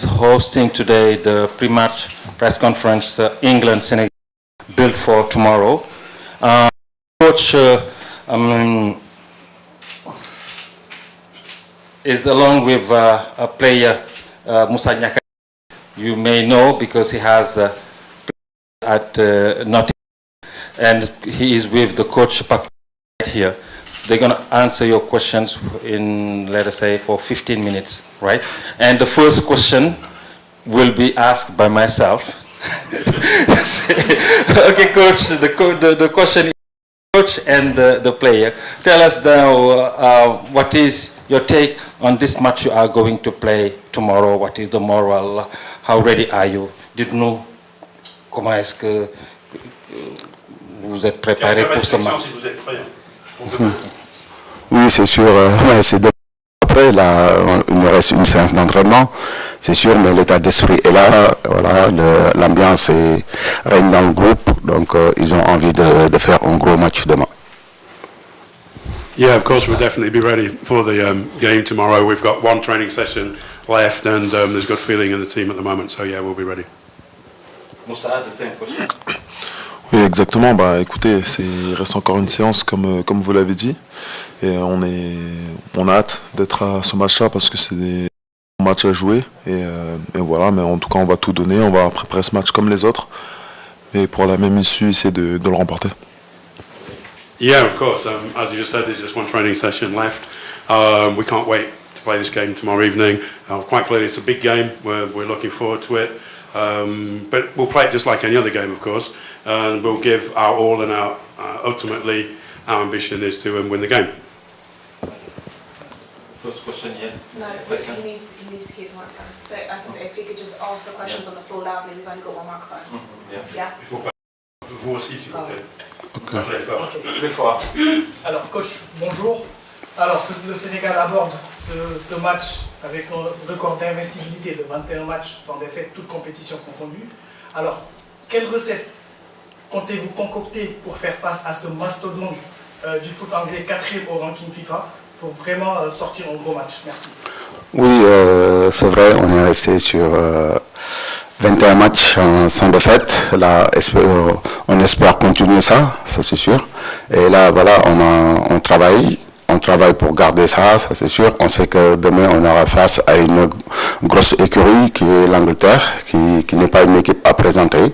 is hosting today the pre-match press conference England-Senegal built for tomorrow. Coach is along with a player, Moussa Nyaka. You may know because he has at Nottingham, and he is with the coach right here. They're going to answer your questions in, let us say, for 15 minutes, right? And the first question will be asked by myself. Okay, coach, the question is coach and the player. Tell us now what is your take on this match you are going to play tomorrow. What is the moral? How ready are you? Dites-nous comment est-ce que vous êtes préparé pour ce match? Oui, c'est sûr. C'est après, là, il me reste une séance d'entraînement, c'est sûr, mais l'état d'esprit est là. Voilà, l'ambiance règne dans le groupe, donc ils ont envie de faire un gros match demain. Yeah, of course, we'll definitely be ready for the game tomorrow. We've got one training session left, and there's good feeling in the team at the moment. So yeah, we'll be ready. Moussa, the same question. Oui, exactement. Bah, écoutez, il reste encore une séance comme vous l'avez dit, et on a hâte d'être à ce match-là parce que c'est des matchs à jouer, et voilà. Mais en tout cas, on va tout donner. On va préparer ce match comme les autres, et pour la même issue, essayer de le remporter. Yeah, of course. As you just said, there's just one training session left. We can't wait to play this game tomorrow evening. Quite clearly, it's a big game. We're looking forward to it. But we'll play it just like any other game, of course, and we'll give our all, and ultimately our ambition is to win the game. First question, yeah. No, so he needs to keep the microphone. So if he could just ask the questions on the floor loudly, we've only got one microphone. Yeah. Vous aussi, s'il vous plaît. Alors coach, bonjour. Alors le Sénégal aborde ce match avec un record d'invincibilité de 21 matchs sans défaite, toutes compétitions confondues. Alors, quelle recette comptez-vous concocter pour faire face à ce mastodonte du foot anglais 4e au ranking FIFA pour vraiment sortir un gros match? Merci. Oui, c'est vrai, on est resté sur 21 matchs sans défaite. Là, on espère continuer ça c'est sûr. Et là, voilà, on travaille pour garder ça c'est sûr. On sait que demain, on aura face à une grosse écurie qui est l'Angleterre, qui n'est pas une équipe à présenter.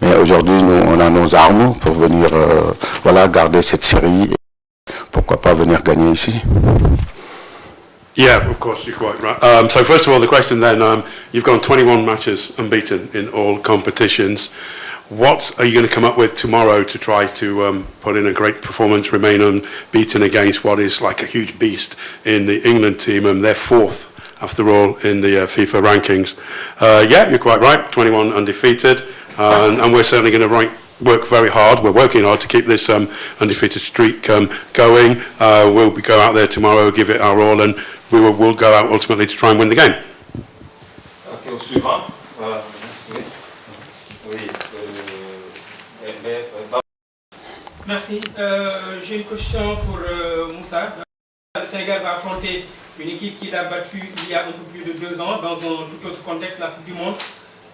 Mais aujourd'hui, nous, on a nos armes pour venir garder cette série. Et pourquoi pas venir gagner ici. Yeah, of course, you're quite right. So first of all, the question then, you've gone 21 matches unbeaten in all competitions. What are you going to come up with tomorrow to try to put in a great performance, remain unbeaten against what is like a huge beast in the England team, and they're 4th, after all, in the FIFA rankings? Yeah, you're quite right, 21 undefeated, and we're certainly going to work very hard. We're working hard to keep this undefeated streak going. We'll go out there tomorrow, give it our all, and we'll go out ultimately to try and win the game. Okay, au suivant. Merci. J'ai une question pour Moussa. Le Sénégal va affronter une équipe qui l'a battue il y a un peu plus de 2 ans dans un tout autre contexte, la Coupe du Monde.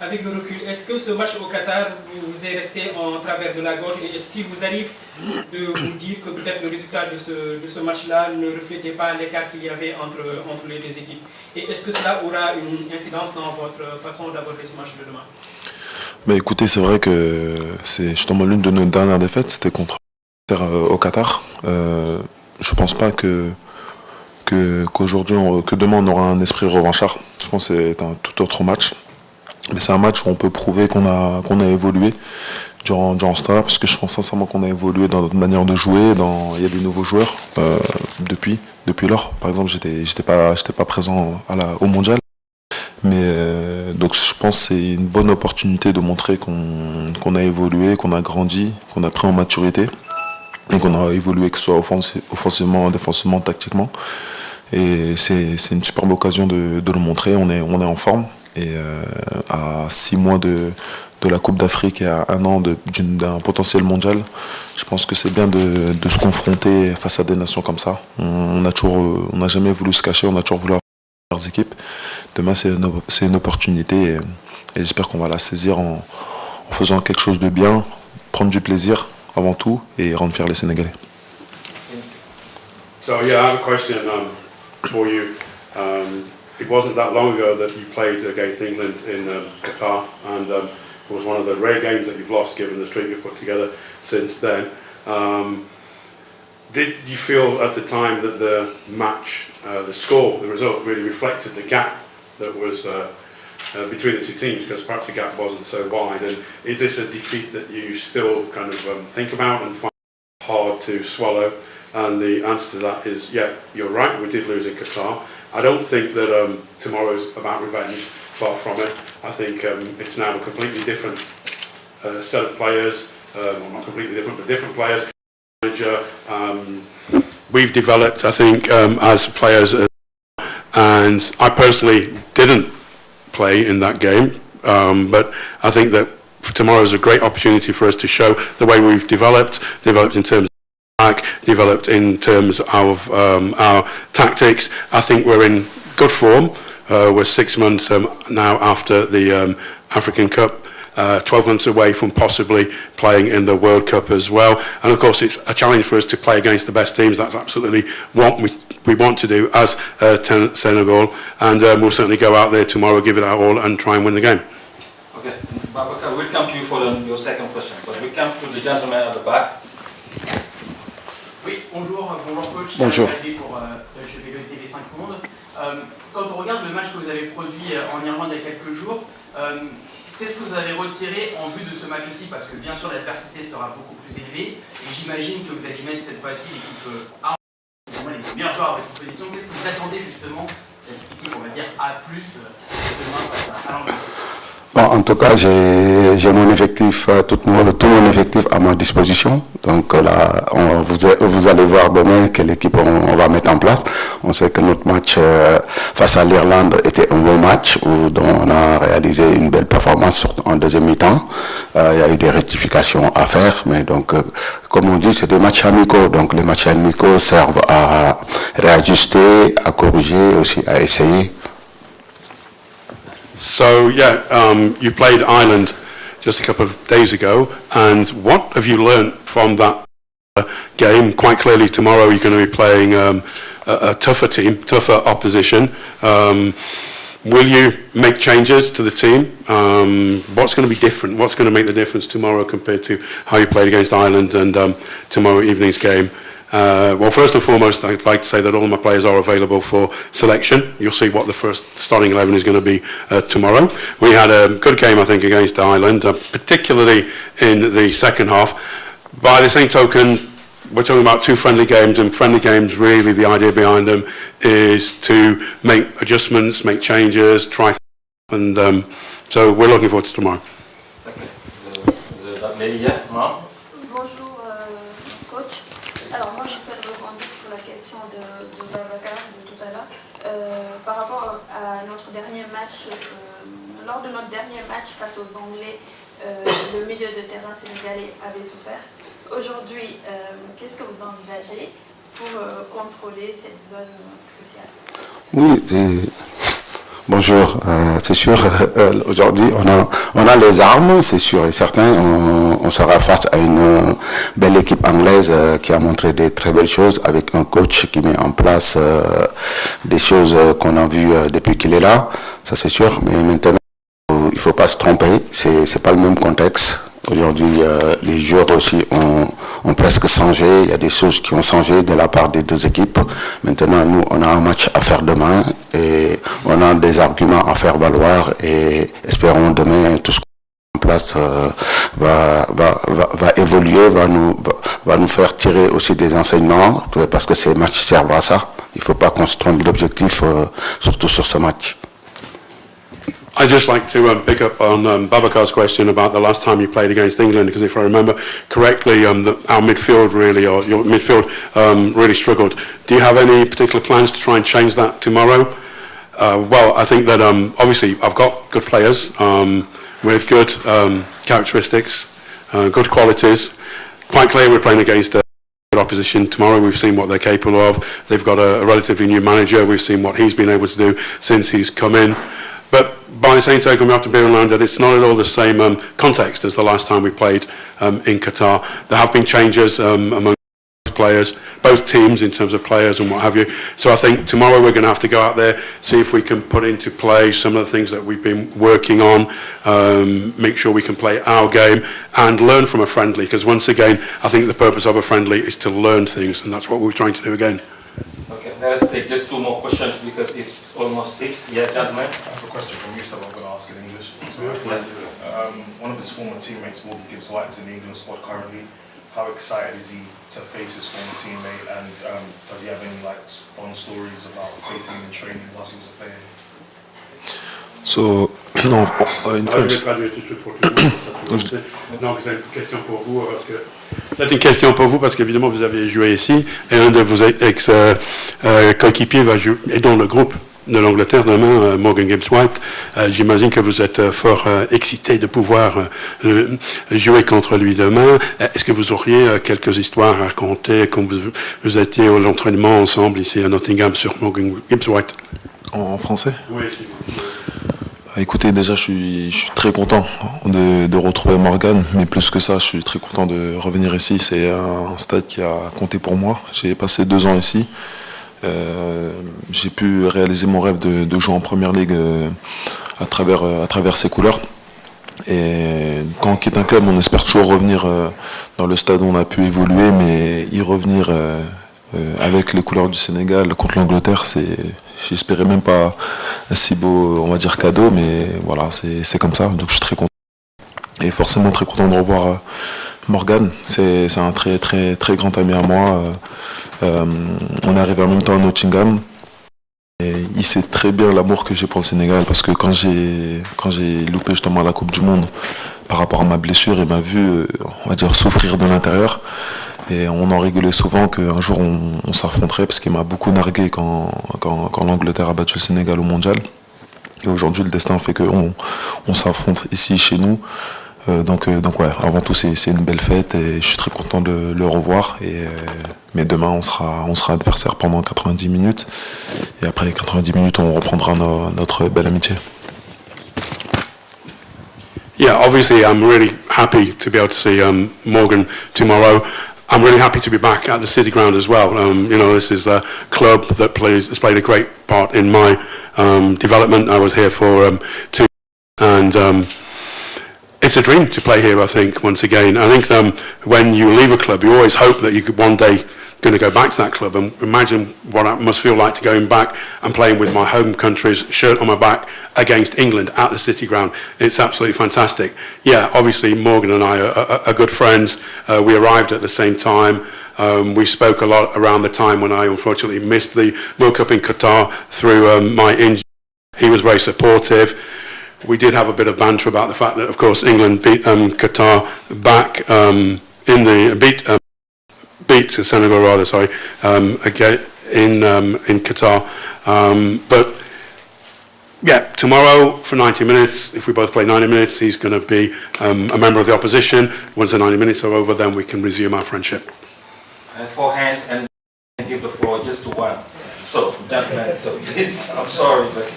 Avec le recul, est-ce que ce match au Qatar vous est resté en travers de la gorge, et est-ce qu'il vous arrive de vous dire que peut-être le résultat de ce match-là ne reflétait pas l'écart qu'il y avait entre les deux équipes? Et est-ce que cela aura une incidence dans votre façon d'aborder ce match de demain? Mais écoutez, c'est vrai que c'est justement l'une de nos dernières défaites, c'était contre au Qatar. Je pense pas qu'aujourd'hui, que demain on aura un esprit revanchard. Je pense que c'est un tout autre match. Mais c'est un match où on peut prouver qu'on a évolué durant ce temps, parce que je pense sincèrement qu'on a évolué dans notre manière de jouer. Il y a des nouveaux joueurs depuis lors. Par exemple, j'étais pas présent au mondial. Mais donc je pense que c'est une bonne opportunité de montrer qu'on a évolué, qu'on a grandi, qu'on a pris en maturité et qu'on a évolué, que ce soit offensivement, défensivement, tactiquement. Et c'est une superbe occasion de le montrer. On est en forme. Et à 6 mois de la Coupe d'Afrique et à 1 an d'un potentiel mondial, je pense que c'est bien de se confronter face à des nations comme ça. On n'a jamais voulu se cacher, on a toujours voulu leurs équipes. Demain, c'est une opportunité et j'espère qu'on va la saisir en faisant quelque chose de bien, prendre du plaisir avant tout et rendre fiers les Sénégalais. So yeah, I have a question for you. It wasn't that long ago that you played against England in Qatar, and it was one of the rare games that you've lost given the streak you've put together since then. Did you feel at the time that the match, the score, the result really reflected the gap that was between the two teams, because perhaps the gap wasn't so wide? And is this a defeat that you still kind of think about and find hard to swallow? And the answer to that is, yeah, you're right, we did lose in Qatar. I don't think that tomorrow's about revenge, far from it. I think it's now a completely different set of players, well, not completely different, but different players. Manager, we've developed, I think, as players, and I personally didn't play in that game, but I think that tomorrow is a great opportunity for us to show the way we've developed in terms of back, developed in terms of our tactics. I think we're in good form. We're 6 months now after the African Cup. 12 months away from possibly playing in the World Cup as well. And of course it's a challenge for us to play against the best teams. That's absolutely what we want to do as Senegal, and we'll certainly go out there tomorrow, give it our all and try and win the game. Okay, Babacar, we'll come to you for your second question, but we come to the gentleman at the back. Oui, bonjour coach. Bonjour. Pour Deutsche Welle TV5 Monde. Quand on regarde le match que vous avez produit en Irlande il y a quelques jours, qu'est-ce que vous avez retiré en vue de ce match aussi? Parce que bien sûr l'adversité sera beaucoup plus élevée et j'imagine que vous allez mettre cette fois-ci l'équipe A, les meilleurs joueurs à votre disposition. Qu'est-ce que vous attendez justement de cette équipe, on va dire A+, demain face à l'Angleterre? Bon, en tout cas, j'ai mon effectif, tout mon effectif à ma disposition. Donc là, vous allez voir demain quelle équipe on va mettre en place. On sait que notre match face à l'Irlande était un bon match dont on a réalisé une belle performance en deuxième mi-temps. Il y a eu des rectifications à faire, mais donc, comme on dit, c'est des matchs amicaux. Donc les matchs amicaux servent à réajuster, à corriger, aussi à essayer. So yeah, you played Ireland just a couple of days ago, and what have you learnt from that game? Quite clearly tomorrow you're going to be playing a tougher team, tougher opposition. Will you make changes to the team? What's going to be different? What's going to make the difference tomorrow compared to how you played against Ireland and tomorrow evening's game? Well, first and foremost, I'd like to say that all my players are available for selection. You'll see what the first starting 11 is going to be tomorrow. We had a good game, I think, against Ireland, particularly in the second half. By the same token, we're talking about two friendly games, and friendly games, really, the idea behind them is to make adjustments, make changes, try, and so we're looking forward to tomorrow. That lady, yeah, Mom? Bonjour coach. Alors moi je fais rebondir sur la question de Babacar de tout à l'heure. Par rapport à notre dernier match, lors de notre dernier match face aux Anglais, le milieu de terrain sénégalais avait souffert. Aujourd'hui, qu'est-ce que vous envisagez pour contrôler cette zone cruciale? Oui, bonjour, c'est sûr, aujourd'hui on a les armes, c'est sûr et certain, on sera face à une belle équipe anglaise qui a montré des très belles choses avec un coach qui met en place des choses qu'on a vues depuis qu'il est là, ça c'est sûr, mais maintenant il ne faut pas se tromper, c'est pas le même contexte. Aujourd'hui, les joueurs aussi ont presque changé. Il y a des choses qui ont changé de la part des deux équipes. Maintenant, nous, on a un match à faire demain et on a des arguments à faire valoir et espérons demain tout ce qu'on met en place va évoluer, va nous faire tirer aussi des enseignements parce que ces matchs servent à ça. Il ne faut pas qu'on se trompe d'objectif, surtout sur ce match. I'd just like to pick up on Babacar's question about the last time you played against England, because if I remember correctly, our midfield really, or your midfield really struggled. Do you have any particular plans to try and change that tomorrow? Well, I think that obviously I've got good players with good characteristics, good qualities. Quite clear we're playing against opposition tomorrow. We've seen what they're capable of. They've got a relatively new manager. We've seen what he's been able to do since he's come in. But by the same token, we have to bear in mind that it's not at all the same context as the last time we played in Qatar. There have been changes among players, both teams in terms of players and what have you. So I think tomorrow we're going to have to go out there, see if we can put into play some of the things that we've been working on, make sure we can play our game and learn from a friendly, because once again, I think the purpose of a friendly is to learn things, and that's what we're trying to do again. Okay, let us take just 2 more questions because it's almost 6. Yeah, gentlemen. I have a question from you, so I'm going to ask in English. One of his former teammates, Morgan Gibbs-White, is in the England squad currently. How excited is he to face his former teammate, and does he have any fun stories about facing him in training whilst he was a player? So, no, in French. Non, c'est une question pour vous parce que c'est une question pour vous parce qu'évidemment vous avez joué ici et un de vos ex-coéquipiers est dans le groupe de l'Angleterre demain, Morgan Gibbs-White. J'imagine que vous êtes fort excité de pouvoir jouer contre lui demain. Est-ce que vous auriez quelques histoires à raconter quand vous étiez à l'entraînement ensemble ici à Nottingham sur Morgan Gibbs-White? En français? Oui. Écoutez, déjà, je suis très content de retrouver Morgan, mais plus que ça, je suis très content de revenir ici. C'est un stade qui a compté pour moi. J'ai passé 2 ans ici. J'ai pu réaliser mon rêve de jouer en Première Ligue à travers ses couleurs. Et quand on quitte un club, on espère toujours revenir dans le stade où on a pu évoluer, mais y revenir avec les couleurs du Sénégal contre l'Angleterre, j'espérais même pas un si beau, on va dire, cadeau, mais voilà, c'est comme ça, donc je suis très content. Et forcément très content de revoir Morgan, c'est un très très très grand ami à moi. On est arrivé en même temps à Nottingham. Et il sait très bien l'amour que j'ai pour le Sénégal, parce que quand j'ai loupé justement la Coupe du Monde par rapport à ma blessure, il m'a vu, on va dire, souffrir de l'intérieur. Et on en rigolait souvent qu'un jour on s'affronterait, parce qu'il m'a beaucoup nargué quand l'Angleterre a battu le Sénégal au mondial. Et aujourd'hui, le destin fait qu'on s'affronte ici chez nous. Donc ouais, avant tout c'est une belle fête et je suis très content de le revoir. Mais demain on sera adversaire pendant 90 minutes et après les 90 minutes on reprendra notre belle amitié. Yeah, obviously I'm really happy to be able to see Morgan tomorrow. I'm really happy to be back at the City Ground as well. This is a club that has played a great part in my development. I was here for 2 years and it's a dream to play here, I think, once again. I think when you leave a club, you always hope that you could one day going to go back to that club, and imagine what it must feel like to going back and playing with my home country's shirt on my back against England at the City Ground. It's absolutely fantastic. Yeah, obviously Morgan and I are good friends. We arrived at the same time. We spoke a lot around the time when I unfortunately missed the World Cup in Qatar through my injury. He was very supportive. We did have a bit of banter about the fact that, of course, England beat Qatar back beat Senegal rather, sorry, again in Qatar. But yeah, tomorrow for 90 minutes, if we both play 90 minutes, he's going to be a member of the opposition. Once the 90 minutes are over, then we can resume our friendship. 4 hands and give the floor just to one. So, that man, so please, I'm sorry, but...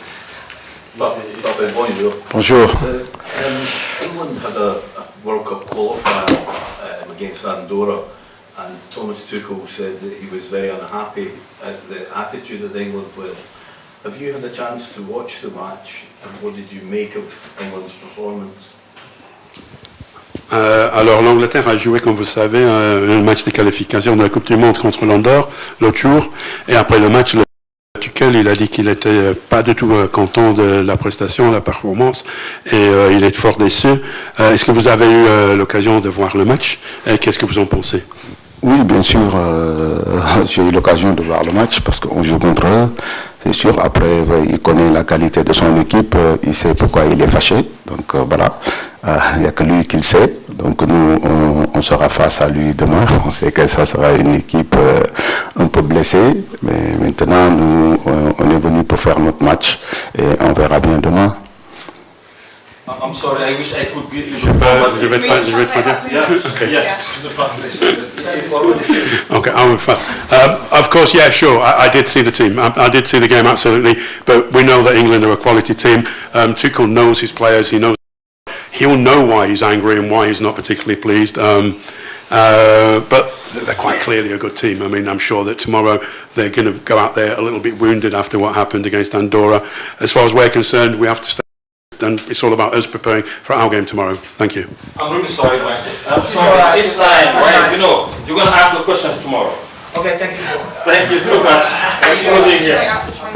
Bonjour. England had a World Cup qualifier against Andorra, and Thomas Tuchel said that he was very unhappy at the attitude of the England players. Have you had a chance to watch the match, and what did you make of England's performance? Alors l'Angleterre a joué, comme vous savez, un match de qualification de la Coupe du Monde contre l'Andorre l'autre jour, et après le match, Tuchel, il a dit qu'il n'était pas du tout content de la prestation, la performance, et il est fort déçu. Est-ce que vous avez eu l'occasion de voir le match, et qu'est-ce que vous en pensez? Oui, bien sûr, j'ai eu l'occasion de voir le match parce qu'on joue contre eux, c'est sûr. Après, il connaît la qualité de son équipe, il sait pourquoi il est fâché. Donc voilà, il n'y a que lui qui le sait. Donc nous, on sera face à lui demain. On sait que ça sera une équipe un peu blessée. Mais maintenant, nous, on est venu pour faire notre match et on verra bien demain. I'm sorry, I wish I could give you the Did you read Okay, I'm fast. Of course, yeah, sure. I did see the team. I did see the game, absolutely. But we know that England are a quality team. Tuchel knows his players. He'll know why he's angry and why he's not particularly pleased. But they're quite clearly a good team. I mean, I'm sure that tomorrow they're going to go out there a little bit wounded after what happened against Andorra. As far as we're concerned, we have to stay. And it's all about us preparing for our game tomorrow. Thank you. I'm really sorry, Mike. I'm sorry. It's time, right? You're going to ask the questions tomorrow. Okay, thank you. Thank you so much. Thank you for being here.